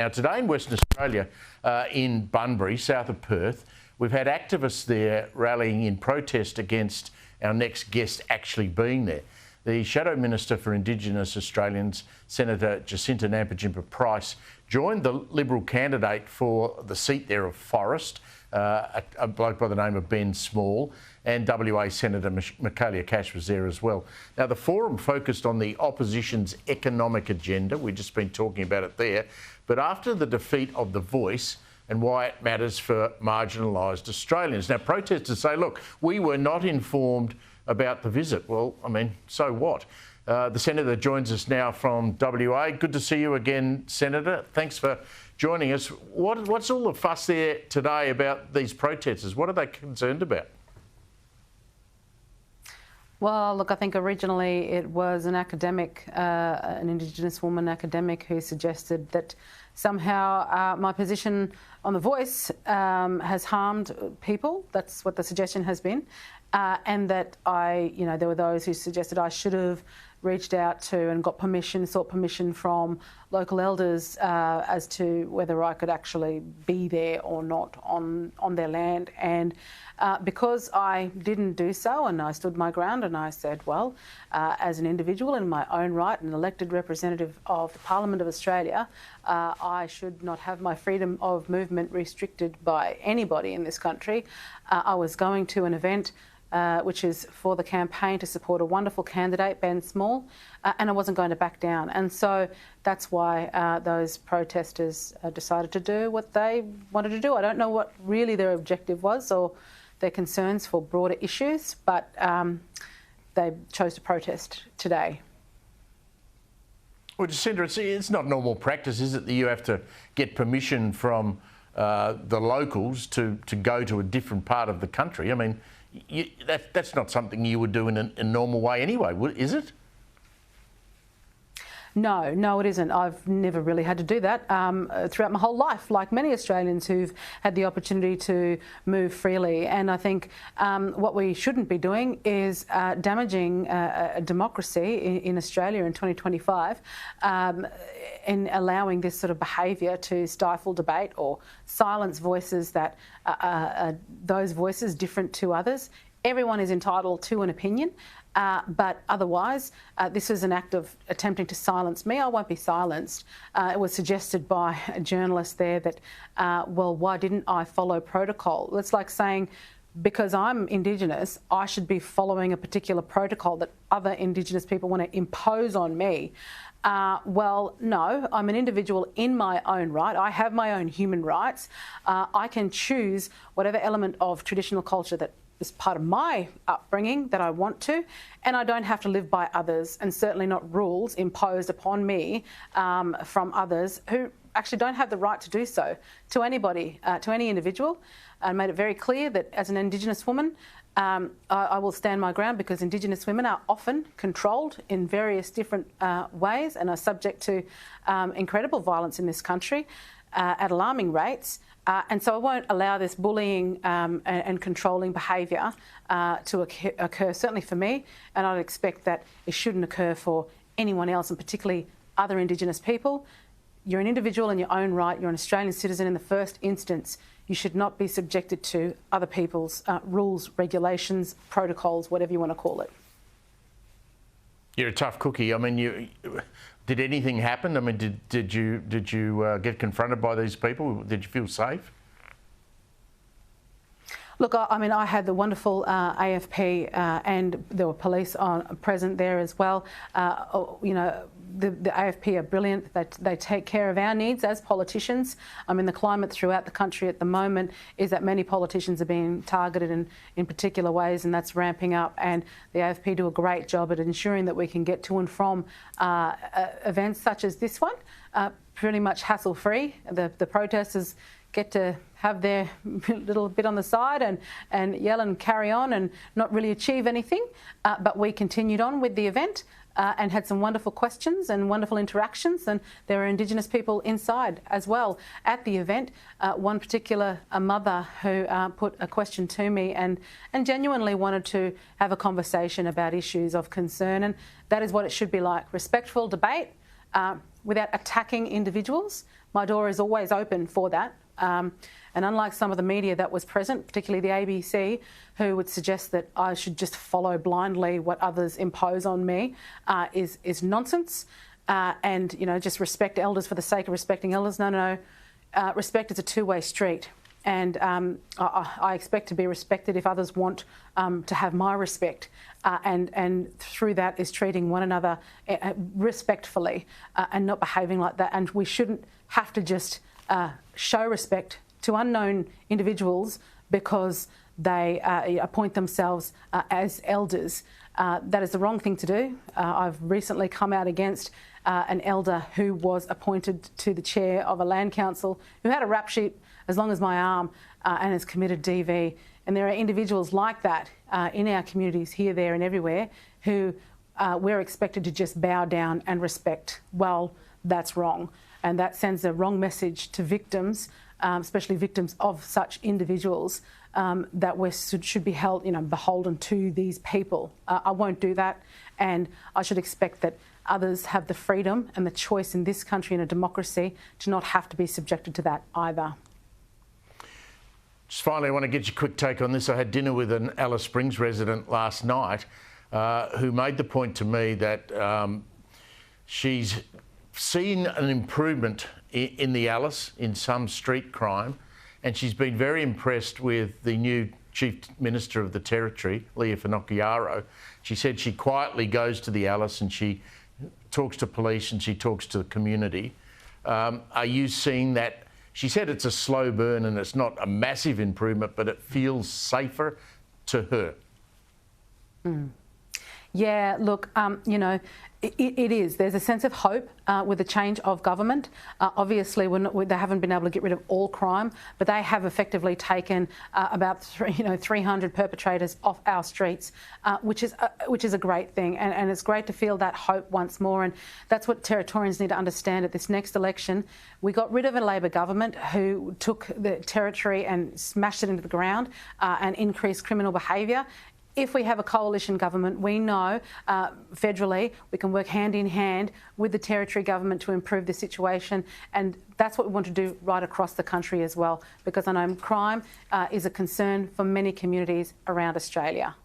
Now, today in Western Australia, in Bunbury, south of Perth, we've had activists there rallying in protest against our next guest actually being there. The Shadow Minister for Indigenous Australians, Senator Jacinta Price, joined the Liberal candidate for the seat there of Forrest, a bloke by the name of Ben Small, and WA Senator Michaelia Cash was there as well. Now, the forum focused on the opposition's economic agenda. We've just been talking about it there. But after the defeat of The Voice and why it matters for marginalised Australians. Now, protesters say, look, we were not informed about the visit. Well, I mean, so what? The Senator joins us now from WA. Good to see you again, Senator. Thanks for joining us. What's all the fuss there today about these protesters? What are they concerned about? Well, look, I think originally it was an academic, an Indigenous woman academic, who suggested that somehow my position on The Voice has harmed people. That's what the suggestion has been. And that there were those who suggested I should have reached out to and got permission, sought permission from local elders as to whether I could actually be there or not on their land. And because I didn't do so, and I stood my ground and I said, well, as an individual in my own right, an elected representative of the Parliament of Australia, I should not have my freedom of movement restricted by anybody in this country. I was going to an event which is for the campaign to support a wonderful candidate, Ben Small, and I wasn't going to back down. And so that's why those protesters decided to do what they wanted to do. I don't know what really their objective was or their concerns for broader issues, but they chose to protest today. Well, Jacinta, it's not normal practice, is it, that you have to get permission from the locals to go to a different part of the country? I mean, that's not something you would do in a normal way anyway, is it? No, it isn't. I've never really had to do that throughout my whole life, like many Australians who've had the opportunity to move freely. And I think what we shouldn't be doing is damaging democracy in Australia in 2025 in allowing this sort of behaviour to stifle debate or silence voices that those voices different to others. Everyone is entitled to an opinion. But otherwise, this is an act of attempting to silence me. I won't be silenced. It was suggested by a journalist there that, well, why didn't I follow protocol? It's like saying, because I'm Indigenous, I should be following a particular protocol that other Indigenous people want to impose on me. Well, no, I'm an individual in my own right. I have my own human rights. I can choose whatever element of traditional culture that is part of my upbringing that I want to, and I don't have to live by others, and certainly not rules imposed upon me from others who actually don't have the right to do so to anybody, to any individual. I made it very clear that as an Indigenous woman, I will stand my ground, because Indigenous women are often controlled in various different ways and are subject to incredible violence in this country at alarming rates. And so I won't allow this bullying and controlling behaviour to occur, certainly for me, and I'd expect that it shouldn't occur for anyone else, and particularly other Indigenous people. You're an individual in your own right. You're an Australian citizen in the first instance. You should not be subjected to other people's rules, regulations, protocols, whatever you want to call it. You're a tough cookie. I mean, did anything happen? I mean, did you get confronted by these people? Did you feel safe? Look, I mean, I had the wonderful AFP and there were police present there as well. You know, the AFP are brilliant. They take care of our needs as politicians. I mean, the climate throughout the country at the moment is that many politicians are being targeted in particular ways, and that's ramping up. And the AFP do a great job at ensuring that we can get to and from events such as this one pretty much hassle-free. The protesters get to have their little bit on the side and yell and carry on and not really achieve anything. But we continued on with the event and had some wonderful questions and wonderful interactions, and there were Indigenous people inside as well at the event. One particular mother who put a question to me and genuinely wanted to have a conversation about issues of concern, and that is what it should be like. Respectful debate without attacking individuals, my door is always open for that. And unlike some of the media that was present, particularly the ABC, who would suggest that I should just follow blindly what others impose on me, is nonsense. And, you know, just respect elders for the sake of respecting elders. No. Respect is a two-way street. And I expect to be respected if others want to have my respect. And through that is treating one another respectfully and not behaving like that. And we shouldn't have to just show respect to unknown individuals because they appoint themselves as elders. That is the wrong thing to do. I've recently come out against an elder who was appointed to the chair of a land council who had a rap sheet as long as my arm and has committed DV. And there are individuals like that in our communities here, there and everywhere who we're expected to just bow down and respect. Well, that's wrong. And that sends a wrong message to victims, especially victims of such individuals, that we should be held, you know, beholden to these people. I won't do that, and I should expect that others have the freedom and the choice in this country, in a democracy, to not have to be subjected to that either. Just finally, I want to get your quick take on this. I had dinner with an Alice Springs resident last night who made the point to me that she's seen an improvement in the Alice in some street crime, and she's been very impressed with the new Chief Minister of the Territory, Leah Finocchiaro. She said she quietly goes to the Alice and she talks to police and she talks to the community. Are you seeing that? She said it's a slow burn and it's not a massive improvement, but it feels safer to her. Yeah, look, you know, it is. There's a sense of hope with the change of government. Obviously, they haven't been able to get rid of all crime, but they have effectively taken about 300 perpetrators off our streets, which is a great thing. And it's great to feel that hope once more. And that's what Territorians need to understand at this next election. We got rid of a Labor government who took the Territory and smashed it into the ground and increased criminal behaviour. If we have a coalition government, we know federally we can work hand in hand with the Territory government to improve the situation, and that's what we want to do right across the country as well, because I know crime is a concern for many communities around Australia.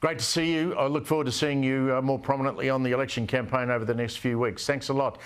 Great to see you. I look forward to seeing you more prominently on the election campaign over the next few weeks. Thanks a lot.